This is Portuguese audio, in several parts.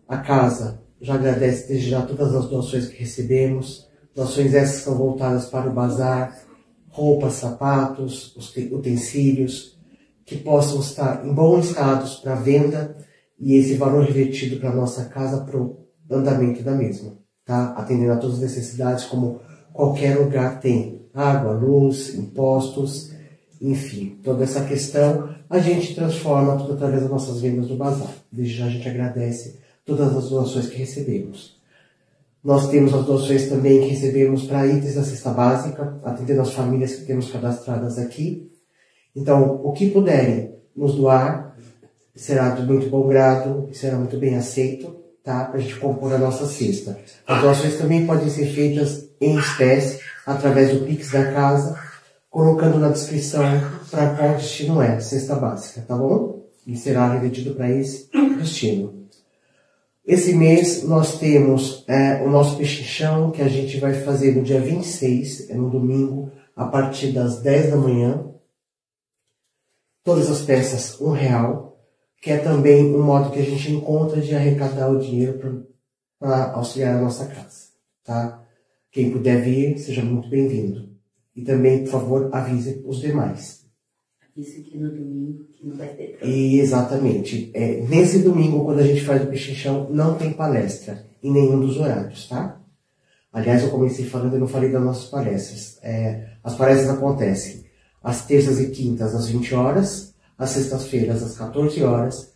A casa já agradece desde já todas as doações que recebemos. Doações essas são voltadas para o bazar, roupas, sapatos, utensílios, que possam estar em bons estados para venda e esse valor revertido para a nossa casa para o andamento da mesma, tá? Atendendo a todas as necessidades como qualquer lugar tem. Água, luz, impostos, enfim, toda essa questão a gente transforma tudo através das nossas vendas do bazar. Desde já a gente agradece todas as doações que recebemos. Nós temos as doações também que recebemos para itens da cesta básica, atendendo as famílias que temos cadastradas aqui. Então, o que puderem nos doar será de muito bom grado e será muito bem aceito, tá? Para a gente compor a nossa cesta. As doações também podem ser feitas em espécie, através do Pix da casa, colocando na descrição para qual destino é, cesta básica, tá bom? E será revertido para esse destino. Esse mês nós temos o nosso pechinchão, que a gente vai fazer no dia 26, no domingo, a partir das 10 da manhã. Todas as peças R$1, que é também um modo que a gente encontra de arrecadar o dinheiro para auxiliar a nossa casa, tá? Quem puder vir, seja muito bem-vindo. E também, por favor, avise os demais. Avise que no domingo que não vai ter prova. Exatamente. Nesse domingo, quando a gente faz o pechinchão, não tem palestra em nenhum dos horários, tá? Aliás, eu comecei falando, eu não falei das nossas palestras. As palestras acontecem às terças e quintas, às 20 horas, às sextas-feiras, às 14 horas,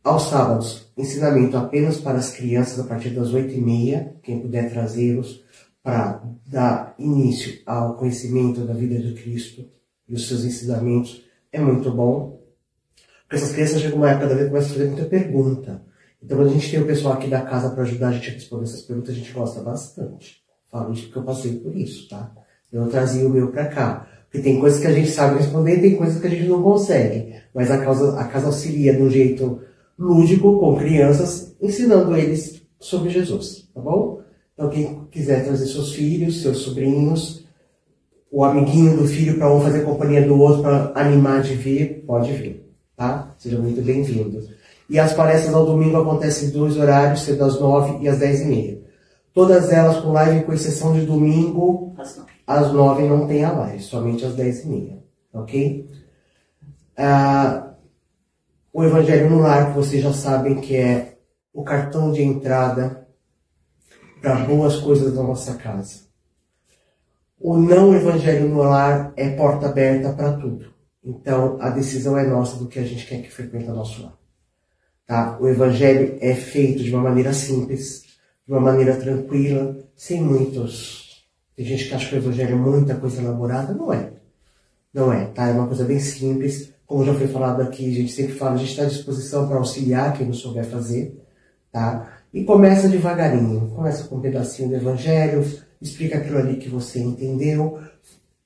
aos sábados, ensinamento apenas para as crianças a partir das 8h30, quem puder trazê-los, para dar início ao conhecimento da vida de Cristo e os seus ensinamentos, é muito bom. Porque essas crianças chegam uma época da vida que começam a fazer muita pergunta. Então, quando a gente tem o pessoal aqui da casa para ajudar a gente a responder essas perguntas, a gente gosta bastante. Falo isso porque eu passei por isso, tá? Eu trazia o meu para cá. Porque tem coisas que a gente sabe responder e tem coisas que a gente não consegue. Mas a casa auxilia de um jeito lúdico, com crianças, ensinando eles sobre Jesus, tá bom? Então, quem quiser trazer seus filhos, seus sobrinhos, o amiguinho do filho para um fazer companhia do outro, para animar de vir, pode vir, tá? Seja muito bem-vindo. E as palestras ao domingo acontecem em 2 horários, sendo às 9 e às 10h30. Todas elas com live, com exceção de domingo, às 9 não tem a live, somente às 10h30, ok? O Evangelho no Lar, que vocês já sabem que é o cartão de entrada para boas coisas da nossa casa. O não Evangelho no Lar é porta aberta para tudo. Então, a decisão é nossa do que a gente quer que frequente o nosso lar. Tá? O Evangelho é feito de uma maneira simples, de uma maneira tranquila, sem muitos... Tem gente que acha que o Evangelho é muita coisa elaborada. Não é. Não é, tá? É uma coisa bem simples. Como já foi falado aqui, a gente sempre fala, a gente está à disposição para auxiliar quem não souber fazer, tá? E começa devagarinho. Começa com um pedacinho do Evangelho, explica aquilo ali que você entendeu,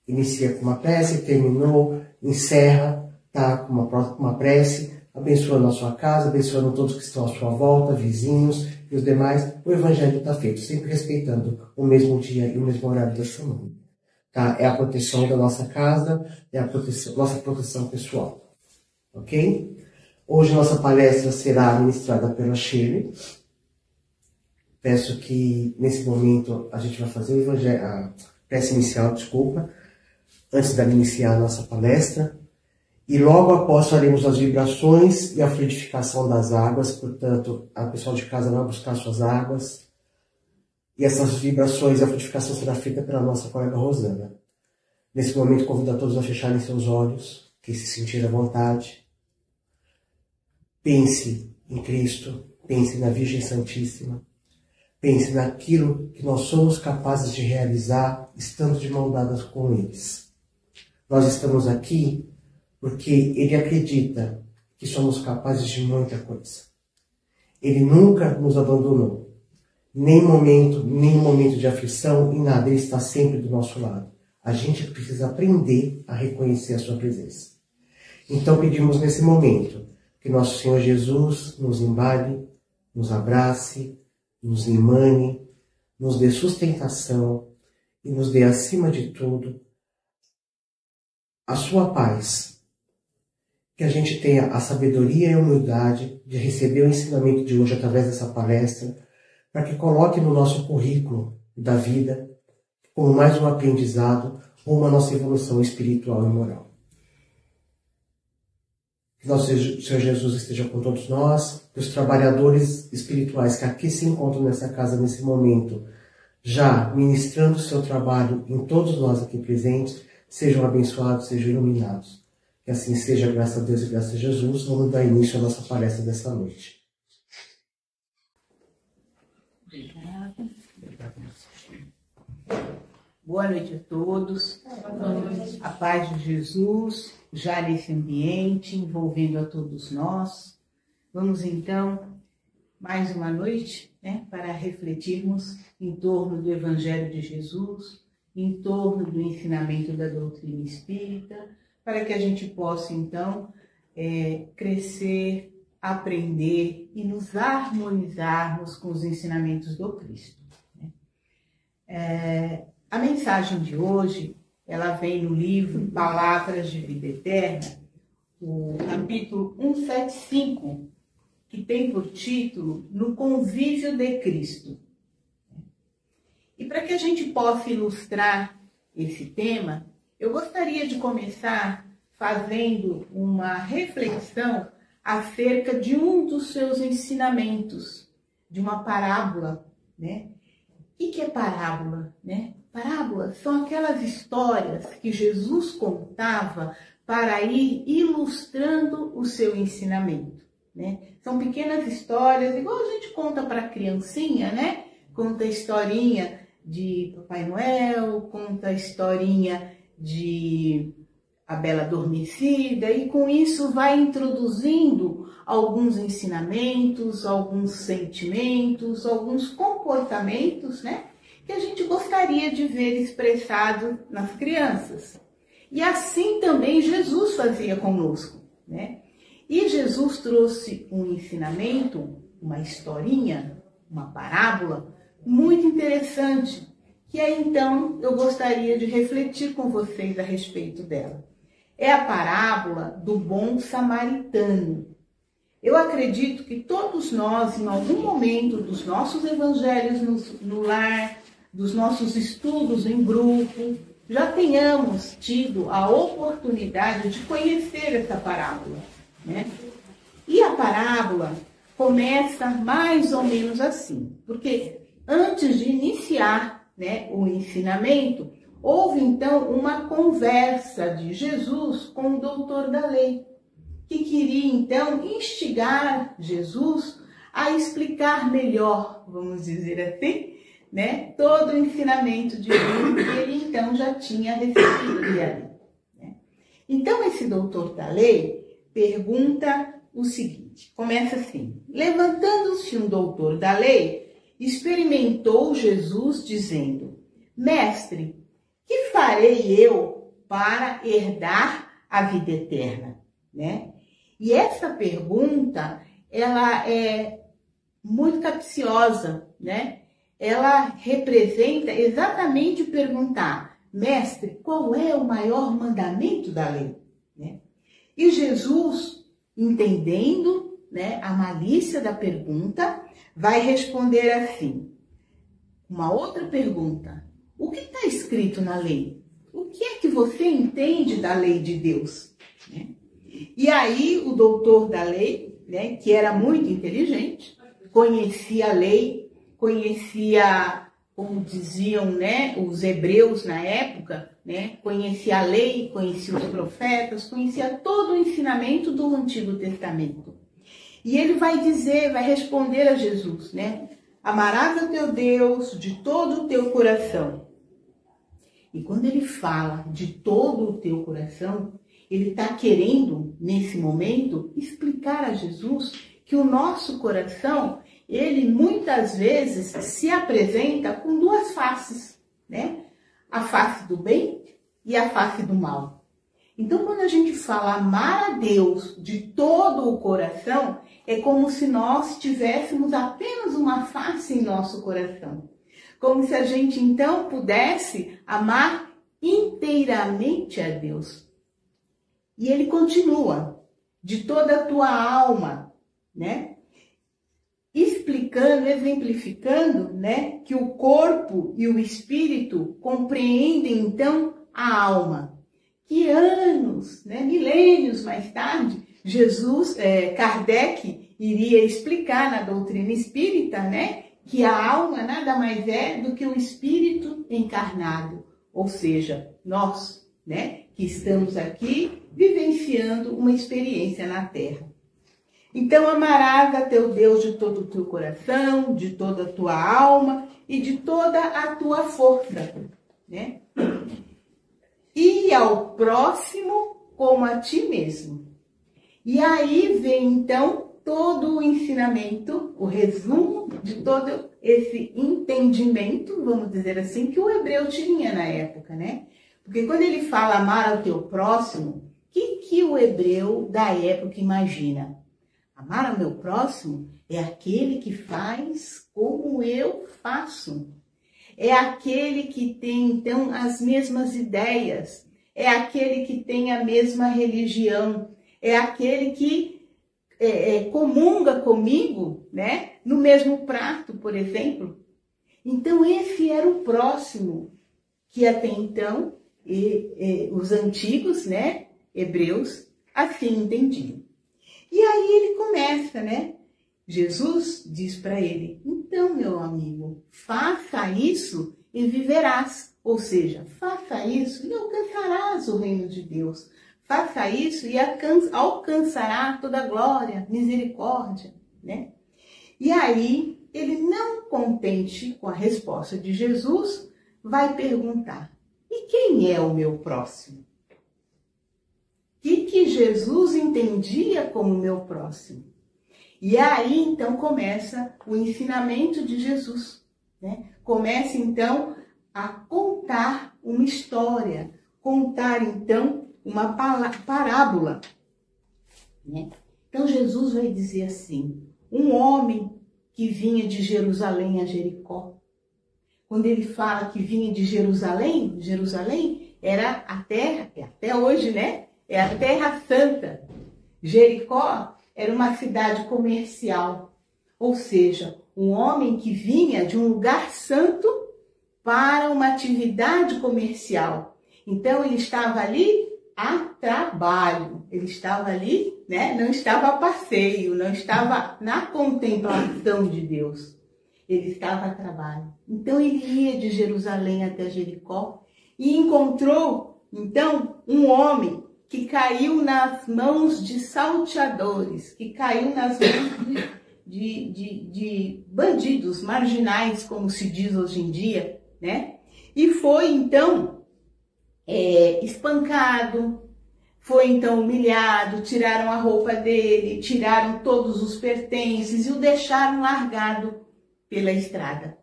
inicia com uma prece, terminou, encerra, tá? Com uma prece, abençoando a sua casa, abençoando todos que estão à sua volta, vizinhos e os demais. O Evangelho está feito, sempre respeitando o mesmo dia e o mesmo horário da semana. Tá? É a proteção da nossa casa, é a nossa proteção pessoal. Ok? Hoje nossa palestra será ministrada pela Shirley. Peço que nesse momento a gente vai fazer a prece inicial, antes de iniciar a nossa palestra. E logo após faremos as vibrações e a fluidificação das águas. Portanto, a pessoal de casa vai buscar suas águas. E essas vibrações e a fluidificação será feita pela nossa colega Rosana. Nesse momento, convido a todos a fecharem seus olhos, quem se sentir à vontade. Pense em Cristo, pense na Virgem Santíssima. Pense naquilo que nós somos capazes de realizar estando de mão dadas com eles. Nós estamos aqui porque Ele acredita que somos capazes de muita coisa. Ele nunca nos abandonou. Nem momento de aflição, em nada. Ele está sempre do nosso lado. A gente precisa aprender a reconhecer a sua presença. Então pedimos nesse momento que nosso Senhor Jesus nos embale, nos abrace, nos emane, nos dê sustentação e nos dê, acima de tudo, a sua paz. que a gente tenha a sabedoria e a humildade de receber o ensinamento de hoje através dessa palestra, para que coloque no nosso currículo da vida como mais um aprendizado ou uma nossa evolução espiritual e moral. Que nosso Senhor Jesus esteja com todos nós, que os trabalhadores espirituais que aqui se encontram nessa casa nesse momento, já ministrando o seu trabalho em todos nós aqui presentes, sejam abençoados, sejam iluminados. Que assim seja, graças a Deus e graças a Jesus. Vamos dar início à nossa palestra desta noite. Obrigada. Boa noite a todos. A paz de Jesus, já nesse ambiente, envolvendo a todos nós. Vamos então, mais uma noite, para refletirmos em torno do Evangelho de Jesus, em torno do ensinamento da doutrina espírita, para que a gente possa então crescer, aprender e nos harmonizarmos com os ensinamentos do Cristo. A mensagem de hoje, ela vem no livro Palavras de Vida Eterna, o capítulo 175, que tem por título No Convívio de Cristo. E para que a gente possa ilustrar esse tema, eu gostaria de começar fazendo uma reflexão acerca de um dos seus ensinamentos, de uma parábola, O que é parábola, Parábolas são aquelas histórias que Jesus contava para ir ilustrando o seu ensinamento, São pequenas histórias, igual a gente conta para a criancinha, Conta a historinha de Papai Noel, conta a historinha de A Bela Adormecida, e com isso vai introduzindo alguns ensinamentos, alguns sentimentos, alguns comportamentos, que a gente gostaria de ver expressado nas crianças. E assim também Jesus fazia conosco, E Jesus trouxe um ensinamento, uma historinha, uma parábola muito interessante, que aí então eu gostaria de refletir com vocês a respeito dela. É a parábola do bom samaritano. Eu acredito que todos nós, em algum momento dos nossos evangelhos no lar, dos nossos estudos em grupo, já tenhamos tido a oportunidade de conhecer essa parábola, E a parábola começa mais ou menos assim, porque antes de iniciar, o ensinamento, houve então uma conversa de Jesus com o doutor da lei, que queria então instigar Jesus a explicar melhor, vamos dizer assim, todo o ensinamento de Jesus que ele então já tinha recebido ali. Então esse doutor da lei pergunta o seguinte, começa assim: levantando-se um doutor da lei, experimentou Jesus dizendo: Mestre, que farei eu para herdar a vida eterna? E essa pergunta, ela é muito capciosa, Ela representa exatamente perguntar: Mestre, qual é o maior mandamento da lei? E Jesus, entendendo a malícia da pergunta, vai responder assim. Uma outra pergunta: o que está escrito na lei? O que é que você entende da lei de Deus? E aí o doutor da lei, que era muito inteligente, conhecia a lei, conhecia, como diziam os hebreus na época, conhecia a lei, conhecia os profetas, conhecia todo o ensinamento do Antigo Testamento. E ele vai responder a Jesus, amarás a teu Deus de todo o teu coração. E quando ele fala de todo o teu coração, ele está querendo, nesse momento, explicar a Jesus que o nosso coração, ele muitas vezes se apresenta com duas faces, A face do bem e a face do mal. Então, quando a gente fala amar a Deus de todo o coração, é como se nós tivéssemos apenas uma face em nosso coração. Como se a gente, então, pudesse amar inteiramente a Deus. E ele continua. de toda a tua alma, né? Explicando, exemplificando, né, que o corpo e o espírito compreendem então a alma. Que anos, né, milênios mais tarde, Kardec iria explicar na doutrina espírita, né, que a alma nada mais é do que o espírito encarnado, ou seja, nós, né, que estamos aqui vivenciando uma experiência na Terra. Então amarás a teu Deus de todo o teu coração, de toda a tua alma e de toda a tua força, né? E ao próximo como a ti mesmo. E aí vem então todo o ensinamento, o resumo de todo esse entendimento, vamos dizer assim, que o hebreu tinha na época, né? Porque quando ele fala amar ao teu próximo, o que o hebreu da época imagina? Amar ao meu próximo é aquele que faz como eu faço. É aquele que tem, então, as mesmas ideias. É aquele que tem a mesma religião. É aquele que comunga comigo, né, no mesmo prato, por exemplo. Então, esse era o próximo que até então os antigos, né, hebreus, assim entendiam. E aí ele começa, né? Jesus diz para ele, então, meu amigo, faça isso e viverás. Ou seja, faça isso e alcançarás o reino de Deus. Faça isso e alcançará toda a glória, misericórdia, né? E aí, ele não contente com a resposta de Jesus, vai perguntar, e quem é o meu próximo? O que Jesus entendia como meu próximo? E aí, então, começa o ensinamento de Jesus, né? Começa, então, a contar uma história, contar, então, uma parábola, né? Então, Jesus vai dizer assim, um homem que vinha de Jerusalém a Jericó. Quando ele fala que vinha de Jerusalém, Jerusalém era a terra, até hoje, né? É a Terra Santa. Jericó era uma cidade comercial, ou seja, um homem que vinha de um lugar santo para uma atividade comercial. Então, ele estava ali a trabalho, ele estava ali, né? Não estava a passeio, não estava na contemplação de Deus, ele estava a trabalho. Então, ele ia de Jerusalém até Jericó e encontrou, então, um homem que caiu nas mãos de salteadores, que caiu nas mãos de bandidos marginais, como se diz hoje em dia, né? E foi, então, espancado, foi, então, humilhado, tiraram a roupa dele, tiraram todos os pertences e o deixaram largado pela estrada.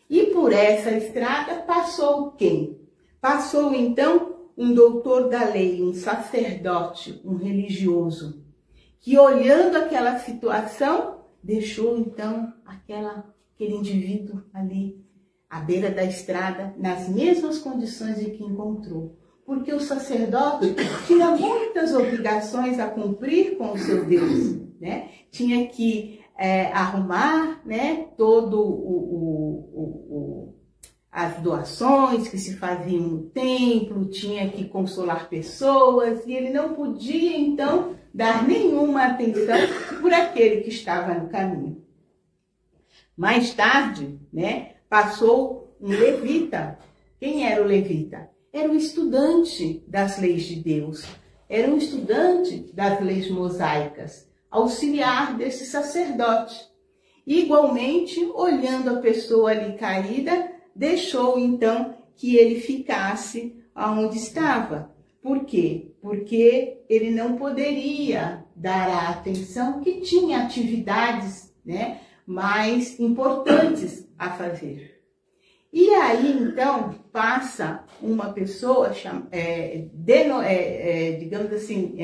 E por essa estrada passou quem? Passou, então, um doutor da lei, um sacerdote, um religioso, que olhando aquela situação, deixou então aquele indivíduo ali à beira da estrada, nas mesmas condições em que encontrou. Porque o sacerdote tinha muitas obrigações a cumprir com o seu Deus, né? Tinha que arrumar, né, as doações que se faziam no templo, tinha que consolar pessoas, e ele não podia, então, dar nenhuma atenção por aquele que estava no caminho. Mais tarde, né, passou um levita. Quem era o levita? Era um estudante das leis de Deus, era um estudante das leis mosaicas, auxiliar desse sacerdote. Igualmente, olhando a pessoa ali caída, deixou então que ele ficasse onde estava. Por quê? Porque ele não poderia dar a atenção que tinha atividades, né, mais importantes a fazer. E aí então passa uma pessoa, digamos assim,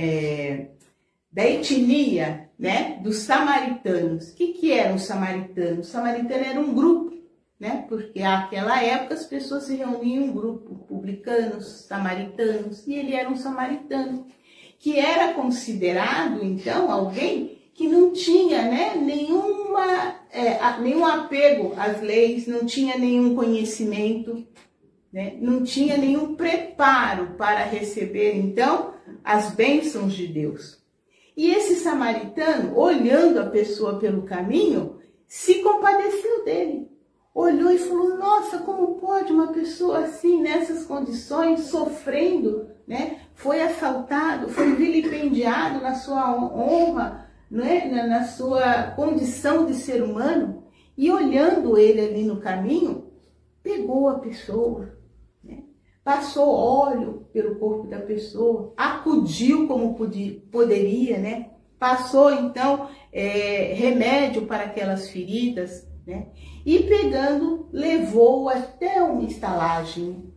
da etnia, né, dos samaritanos. O que eram os samaritanos? Os samaritanos eram um grupo, né? Porque naquela época as pessoas se reuniam em um grupo, publicanos, samaritanos, e ele era um samaritano. que era considerado, então, alguém que não tinha, né, nenhum apego às leis, não tinha nenhum conhecimento, né, não tinha nenhum preparo para receber, então, as bênçãos de Deus. E esse samaritano, olhando a pessoa pelo caminho, se compadeceu dele. Olhou e falou, nossa, como pode uma pessoa assim, nessas condições, sofrendo, né? Foi assaltado, foi vilipendiado na sua honra, né? Na sua condição de ser humano. E olhando ele ali no caminho, pegou a pessoa, né? Passou óleo pelo corpo da pessoa, acudiu como poderia, né? Passou então remédio para aquelas feridas, né? E pegando, levou até uma estalagem,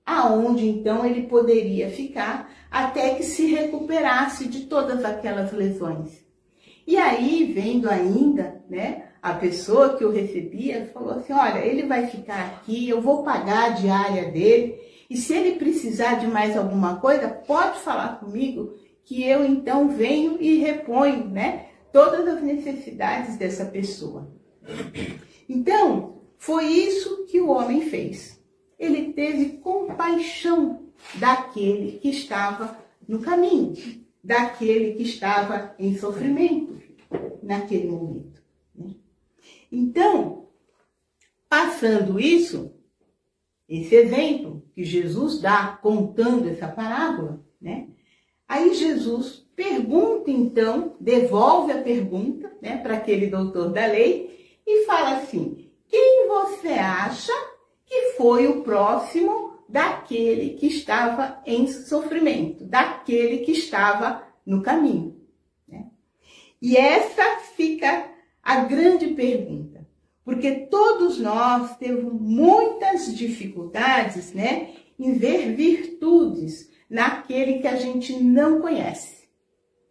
aonde então ele poderia ficar até que se recuperasse de todas aquelas lesões. E aí, vendo ainda, né, a pessoa que o recebia, falou assim, olha, ele vai ficar aqui, eu vou pagar a diária dele, e se ele precisar de mais alguma coisa, pode falar comigo, que eu então venho e reponho, né, todas as necessidades dessa pessoa. Então, foi isso que o homem fez. Ele teve compaixão daquele que estava no caminho, daquele que estava em sofrimento naquele momento, né? Então, passando isso, esse exemplo que Jesus dá contando essa parábola, né? Aí Jesus pergunta então, devolve a pergunta, né, para aquele doutor da lei e fala assim, quem você acha que foi o próximo daquele que estava em sofrimento, daquele que estava no caminho, né? E essa fica a grande pergunta, porque todos nós temos muitas dificuldades, né, em ver virtudes naquele que a gente não conhece,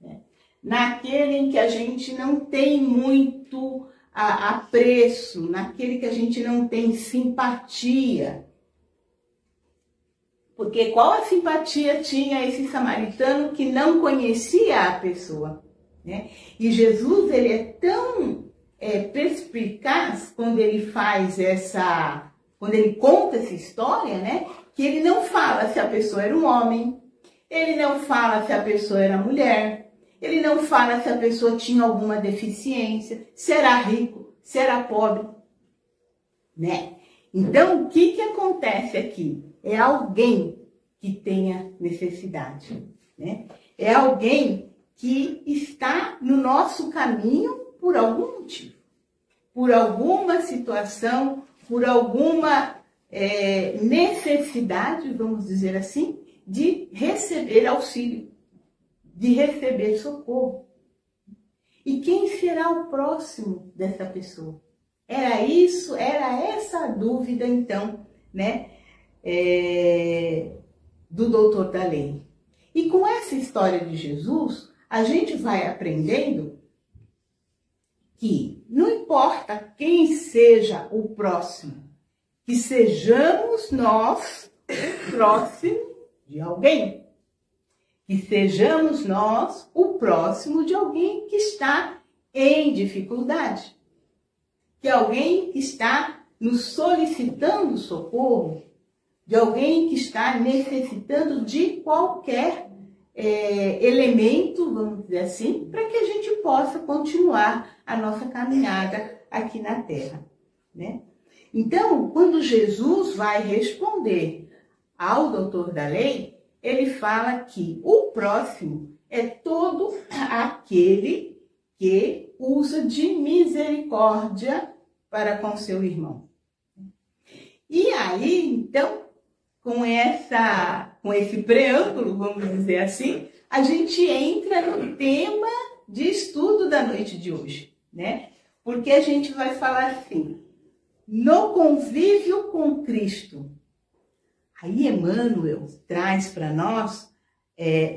né? Naquele em que a gente não tem muito apreço, naquele que a gente não tem simpatia. Porque qual a simpatia tinha esse samaritano que não conhecia a pessoa, né? E Jesus, ele é tão perspicaz quando ele quando ele conta essa história, né? Que ele não fala se a pessoa era um homem, ele não fala se a pessoa era mulher, ele não fala se a pessoa tinha alguma deficiência, se era rico, se era pobre, né? Então, o que acontece aqui? É alguém que tenha necessidade, né? É alguém que está no nosso caminho por algum motivo, por alguma situação, por alguma necessidade, vamos dizer assim, de receber auxílio, de receber socorro. E quem será o próximo dessa pessoa? Era essa a dúvida, então, né, do doutor da lei. E com essa história de Jesus, a gente vai aprendendo que não importa quem seja o próximo, que sejamos nós o próximo de alguém. Que sejamos nós o próximo de alguém que está em dificuldade. Que alguém que está nos solicitando socorro, de alguém que está necessitando de qualquer elemento, vamos dizer assim, para que a gente possa continuar a nossa caminhada aqui na Terra, né? Então, quando Jesus vai responder ao doutor da lei, ele fala que o próximo é todo aquele que usa de misericórdia para com seu irmão. E aí, então, com esse preâmbulo, vamos dizer assim, a gente entra no tema de estudo da noite de hoje, né? Porque a gente vai falar assim, no convívio com Cristo. Aí Emmanuel traz para nós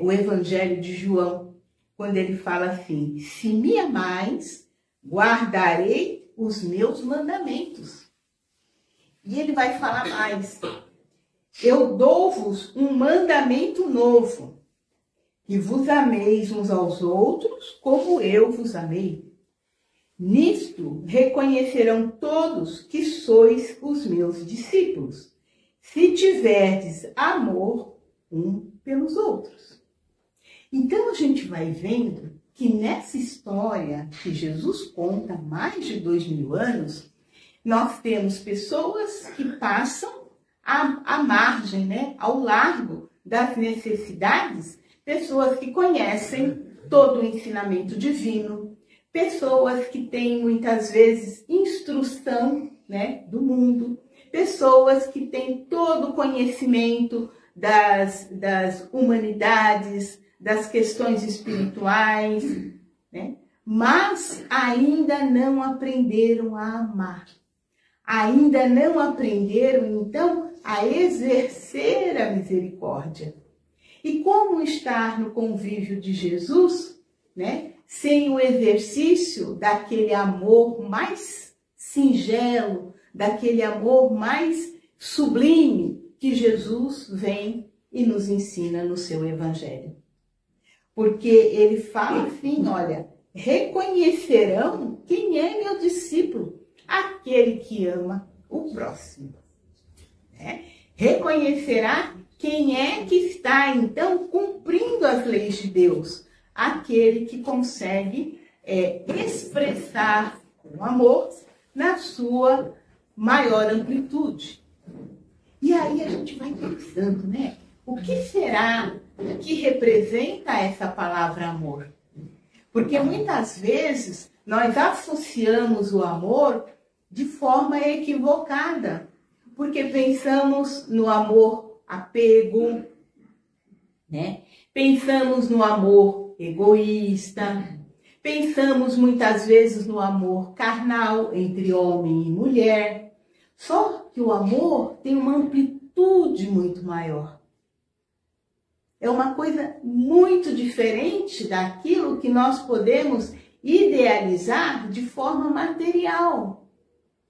o Evangelho de João, quando ele fala assim, se me amais, guardarei os meus mandamentos. E ele vai falar mais, eu dou-vos um mandamento novo, e vos ameis uns aos outros como eu vos amei. Nisto reconhecerão todos que sois os meus discípulos, se tiverdes amor um pelos outros. Então a gente vai vendo que nessa história que Jesus conta há mais de 2000 anos, nós temos pessoas que passam à margem, né, ao largo das necessidades, pessoas que conhecem todo o ensinamento divino, pessoas que têm muitas vezes instrução, né, do mundo, pessoas que têm todo o conhecimento das humanidades, das questões espirituais, né, mas ainda não aprenderam a amar. Ainda não aprenderam, então, a exercer a misericórdia. E como estar no convívio de Jesus, né, sem o exercício daquele amor mais singelo, daquele amor mais sublime que Jesus vem e nos ensina no seu Evangelho? Porque ele fala assim, olha, reconhecerão quem é meu discípulo, aquele que ama o próximo. Né? Reconhecerá quem é que está, então, cumprindo as leis de Deus, aquele que consegue expressar o amor na sua maior amplitude. E aí a gente vai pensando, né? O que será que representa essa palavra amor? Porque muitas vezes nós associamos o amor de forma equivocada, porque pensamos no amor apego, né? Pensamos no amor egoísta, pensamos muitas vezes no amor carnal entre homem e mulher. Só que o amor tem uma amplitude muito maior. É uma coisa muito diferente daquilo que nós podemos idealizar de forma material,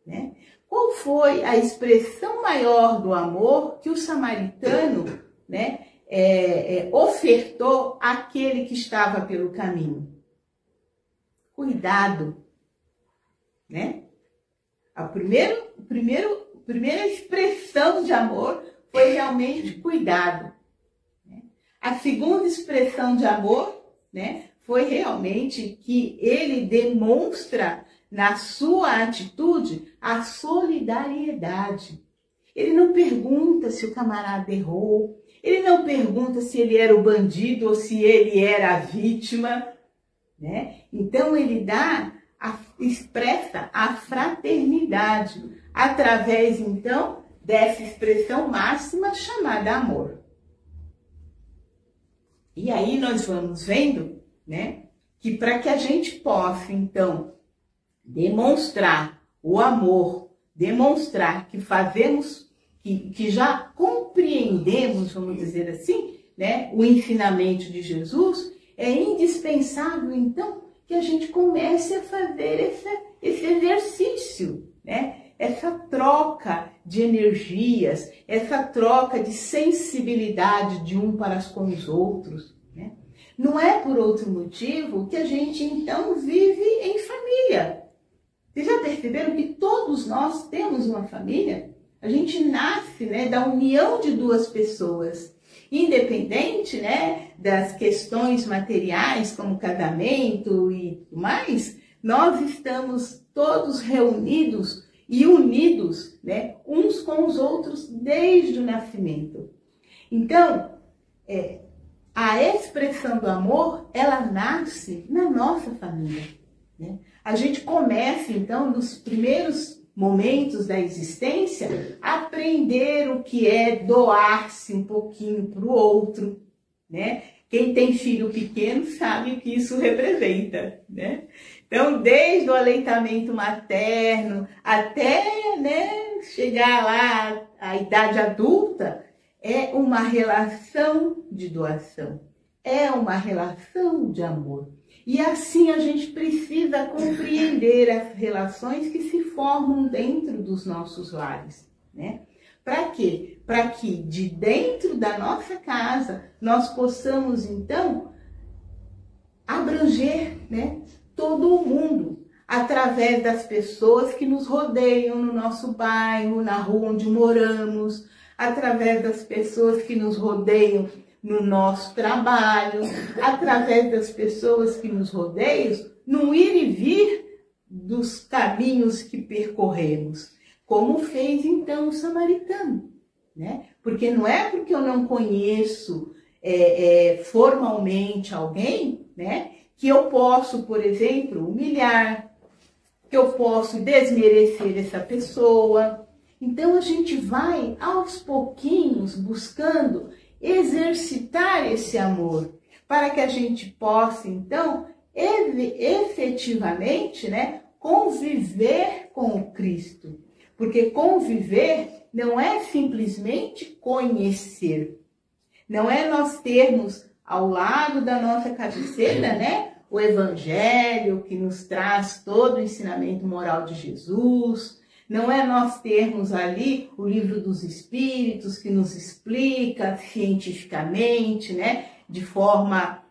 né? Qual foi a expressão maior do amor que o samaritano, né, ofertou àquele que estava pelo caminho? Cuidado, né? A primeira expressão de amor foi realmente cuidado. A segunda expressão de amor, né, foi realmente que ele demonstra na sua atitude a solidariedade. Ele não pergunta se o camarada errou, ele não pergunta se ele era o bandido ou se ele era a vítima, né? Então ele expressa a fraternidade através, então, dessa expressão máxima chamada amor. E aí nós vamos vendo, né, que para que a gente possa, então, demonstrar o amor, demonstrar que fazemos, que já compreendemos, vamos dizer assim, né, o ensinamento de Jesus, é indispensável, então, que a gente comece a fazer esse exercício, né? Essa troca de energias, essa troca de sensibilidade de um para com os outros, né? Não é por outro motivo que a gente, então, vive em família. Vocês já perceberam que todos nós temos uma família? A gente nasce, né, da união de duas pessoas, independente, né, das questões materiais, como casamento e mais, nós estamos todos reunidos e unidos, né, uns com os outros desde o nascimento. Então, a expressão do amor, ela nasce na nossa família, né? A gente começa, então, nos primeiros momentos da existência, a aprender o que é doar-se um pouquinho para o outro, né? Quem tem filho pequeno sabe o que isso representa, né? Então, desde o aleitamento materno até, né, chegar lá à idade adulta, é uma relação de doação, é uma relação de amor. E assim a gente precisa compreender as relações que se formam dentro dos nossos lares, né? Para quê? Para que de dentro da nossa casa nós possamos então abranger, né, todo o mundo, através das pessoas que nos rodeiam no nosso bairro, na rua onde moramos, através das pessoas que nos rodeiam no nosso trabalho, através das pessoas que nos rodeiam no ir e vir dos caminhos que percorremos, como fez então o samaritano, né? Porque não é porque eu não conheço formalmente alguém, né, que eu posso, por exemplo, humilhar, que eu posso desmerecer essa pessoa. Então a gente vai aos pouquinhos buscando exercitar esse amor, para que a gente possa então efetivamente, né, conviver com o Cristo. Porque conviver não é simplesmente conhecer. Não é nós termos ao lado da nossa cabeceira, né, o Evangelho que nos traz todo o ensinamento moral de Jesus. Não é nós termos ali o Livro dos Espíritos que nos explica cientificamente, né, de forma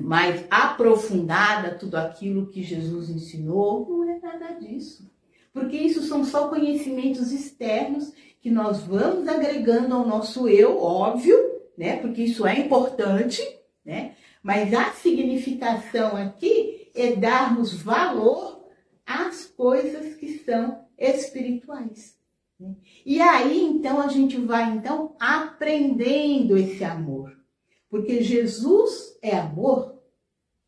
mais aprofundada tudo aquilo que Jesus ensinou. Não é nada disso. Porque isso são só conhecimentos externos que nós vamos agregando ao nosso eu, óbvio, né? Porque isso é importante, né? Mas a significação aqui é darmos valor às coisas que são espirituais, né? E aí, então, a gente vai, então, aprendendo esse amor. Porque Jesus é amor,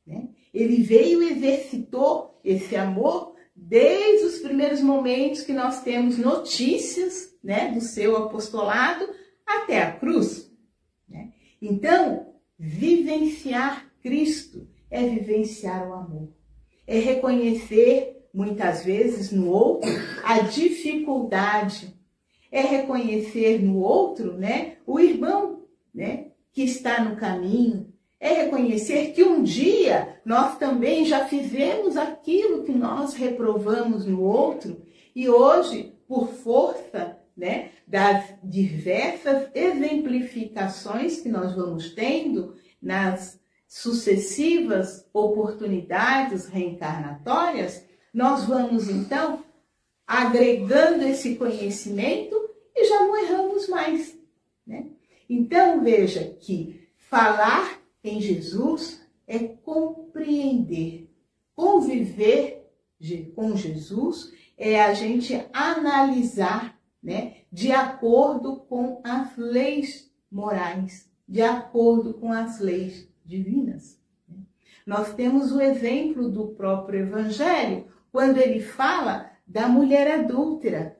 né? Ele veio e exercitou esse amor desde os primeiros momentos que nós temos notícias, né, do seu apostolado até a cruz, né? Então, vivenciar Cristo é vivenciar o amor. É reconhecer, muitas vezes, no outro a dificuldade. É reconhecer no outro, né, o irmão, né, que está no caminho. É reconhecer que um dia nós também já fizemos aquilo que nós reprovamos no outro e hoje, por força, né, das diversas exemplificações que nós vamos tendo nas sucessivas oportunidades reencarnatórias, nós vamos então agregando esse conhecimento e já não erramos mais, né? Então veja que falar em Jesus é compreender. Conviver com Jesus é a gente analisar, né, de acordo com as leis morais, de acordo com as leis divinas. Nós temos o exemplo do próprio Evangelho, quando ele fala da mulher adúltera,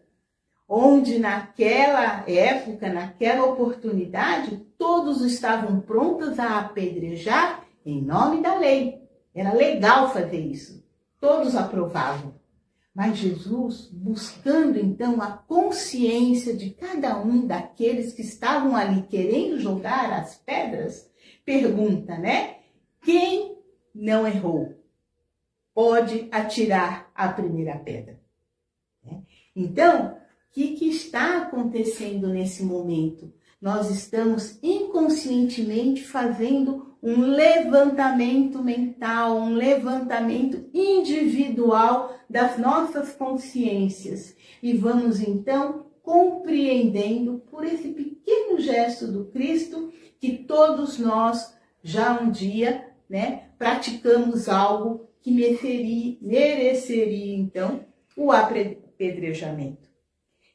onde naquela época, naquela oportunidade, todos estavam prontos a apedrejar em nome da lei. Era legal fazer isso. Todos aprovavam. Mas Jesus, buscando então a consciência de cada um daqueles que estavam ali querendo jogar as pedras, pergunta, né? Quem não errou pode atirar a primeira pedra. Então, o que está acontecendo nesse momento? Nós estamos inconscientemente fazendo um levantamento mental, um levantamento individual das nossas consciências. E vamos então compreendendo por esse pequeno gesto do Cristo que todos nós já um dia, né, praticamos algo que mereceria então o apedrejamento.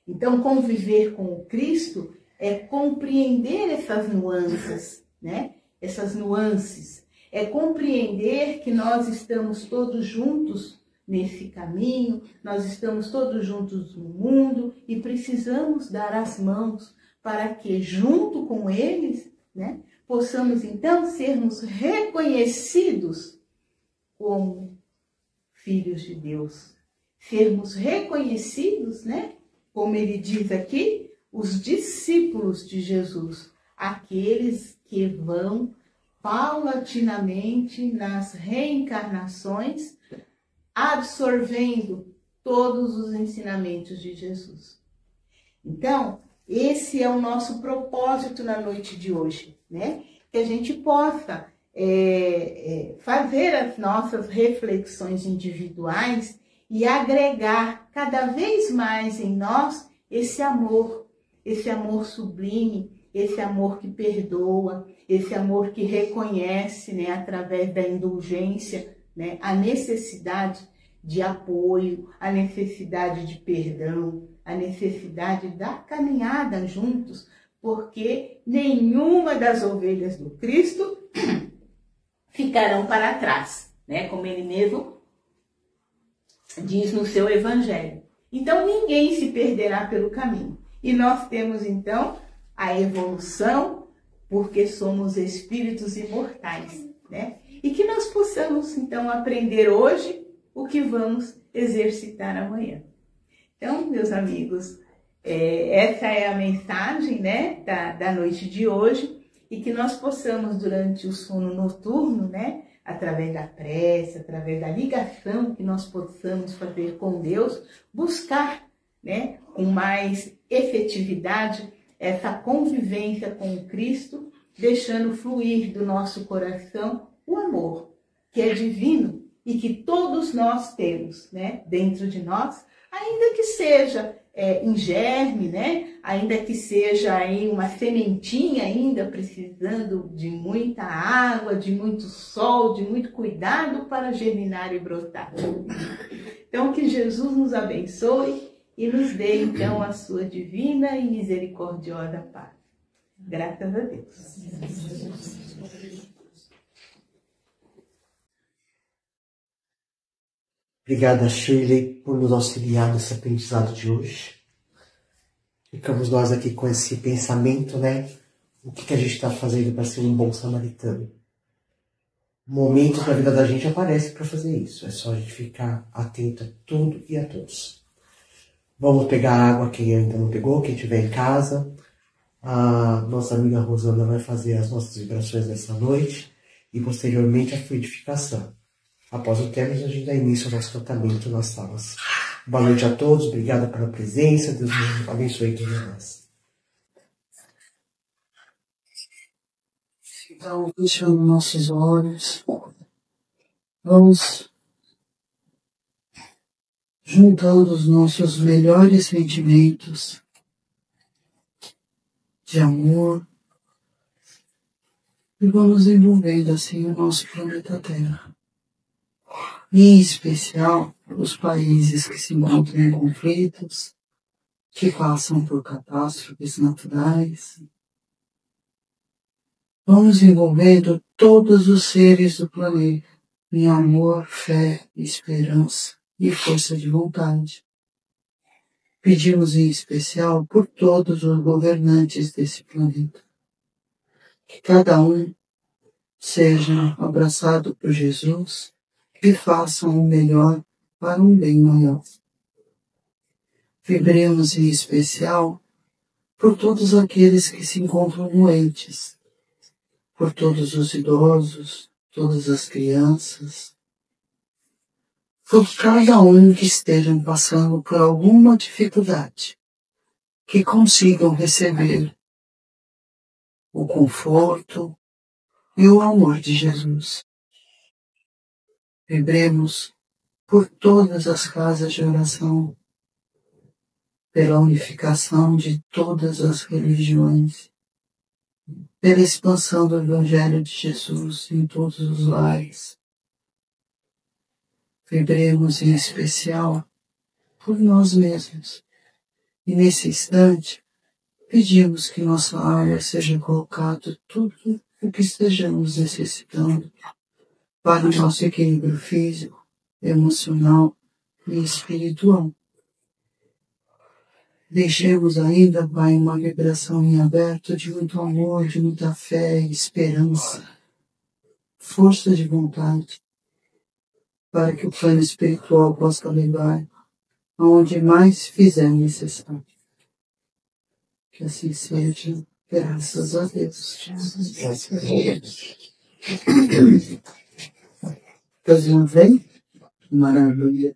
Então, conviver com o Cristo é compreender essas nuances, né? Essas nuances. É compreender que nós estamos todos juntos nesse caminho, nós estamos todos juntos no mundo e precisamos dar as mãos para que, junto com eles, né, possamos então sermos reconhecidos como filhos de Deus. Sermos reconhecidos, né? Como ele diz aqui, os discípulos de Jesus, aqueles que vão paulatinamente nas reencarnações, absorvendo todos os ensinamentos de Jesus. Então, esse é o nosso propósito na noite de hoje, né? Que a gente possa fazer as nossas reflexões individuais e agregar cada vez mais em nós esse amor sublime, esse amor que perdoa, esse amor que reconhece, né, através da indulgência, né, a necessidade de apoio, a necessidade de perdão, a necessidade da caminhada juntos, porque nenhuma das ovelhas do Cristo ficarão para trás, né? Como ele mesmo diz no seu evangelho. Então ninguém se perderá pelo caminho. E nós temos então a evolução, porque somos espíritos imortais, né? E que nós possamos então aprender hoje o que vamos exercitar amanhã. Então, meus amigos, essa é a mensagem, né, da noite de hoje, e que nós possamos, durante o sono noturno, né, através da prece, através da ligação que nós possamos fazer com Deus, buscar, né, com mais efetividade essa convivência com o Cristo, deixando fluir do nosso coração o amor, que é divino e que todos nós temos, né, dentro de nós, ainda que seja em germe, né? Ainda que seja aí uma sementinha ainda precisando de muita água, de muito sol, de muito cuidado para germinar e brotar. Então, que Jesus nos abençoe e nos dê, então, a sua divina e misericordiosa paz. Graças a Deus. Obrigada, Shirley, por nos auxiliar nesse aprendizado de hoje. Ficamos nós aqui com esse pensamento, né? O que a gente está fazendo para ser um bom samaritano? Momentos da vida da gente aparecem para fazer isso. É só a gente ficar atento a tudo e a todos. Vamos pegar água, quem ainda não pegou, quem estiver em casa. A nossa amiga Rosana vai fazer as nossas vibrações nessa noite e posteriormente a fluidificação. Após o término, a gente dá início ao nosso tratamento nas salas. Boa noite a todos, obrigada pela presença, Deus abençoe todos nós. Então, fechando nossos olhos, vamos juntando os nossos melhores sentimentos de amor e vamos envolvendo assim o nosso planeta Terra. Em especial os países que se encontram em conflitos, que passam por catástrofes naturais. Vamos envolvendo todos os seres do planeta em amor, fé, esperança e força de vontade. Pedimos em especial por todos os governantes desse planeta, que cada um seja abraçado por Jesus e façam o melhor para um bem maior. Vibremos em especial por todos aqueles que se encontram doentes, por todos os idosos, todas as crianças, por cada um que estejam passando por alguma dificuldade, que consigam receber o conforto e o amor de Jesus. Vibremos por todas as casas de oração, pela unificação de todas as religiões, pela expansão do Evangelho de Jesus em todos os lares. Vibremos em especial por nós mesmos. E nesse instante, pedimos que nossa alma seja colocado tudo o que estejamos necessitando para o nosso equilíbrio físico, emocional e espiritual. Deixemos ainda, Pai, uma vibração em aberto de muito amor, de muita fé, esperança, força de vontade, para que o plano espiritual possa levar aonde mais fizer necessário. Que assim seja, graças a Deus. Deus não vem? Maravilha.